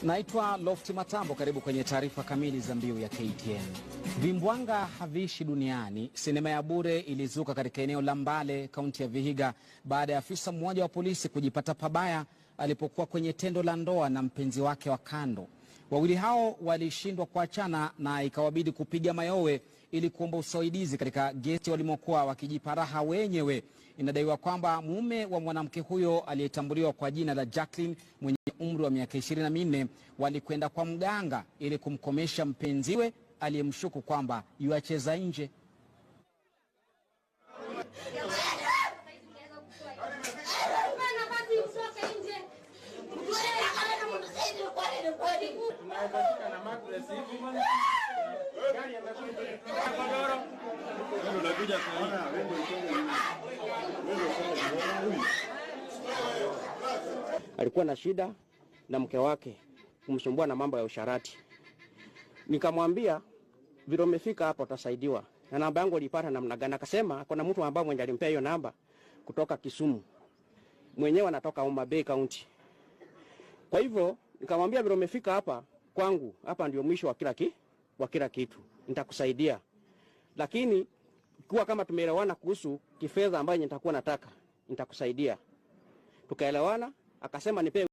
Naitwa Lofty Matambo, karibu kwenye taarifa kamili za mbiu ya KTN. Vimbwanga haviishi duniani. Sinema ya bure ilizuka katika eneo la Mbale, kaunti ya Vihiga, baada ya afisa mmoja wa polisi kujipata pabaya alipokuwa kwenye tendo la ndoa na mpenzi wake wa kando. Wawili hao walishindwa kuachana na ikawabidi kupiga mayowe ili kuomba usaidizi katika geti walimokuwa wakijipa raha wenyewe. Inadaiwa kwamba mume wa mwanamke huyo aliyetambuliwa kwa jina la Jacqueline mwenye umri wa miaka 24 walikwenda kwa mganga ili kumkomesha mpenziwe aliyemshuku kwamba yuacheza nje. Alikuwa na shida na mke wake kumsumbua na mambo ya usharati. Nikamwambia vile umefika hapo utasaidiwa. Na namba yangu alipata namna gani? Akasema kuna mtu ambaye mwenye alimpea hiyo namba kutoka Kisumu. Mwenyewe anatoka Homa Bay County. Kwa hivyo nikamwambia vile umefika hapa kwangu, hapa ndio mwisho wa kila kitu. Nitakusaidia. Lakini kwa kama tumeelewana kuhusu kifedha ambayo nitakuwa nataka, nitakusaidia. Tukaelewana, akasema nipe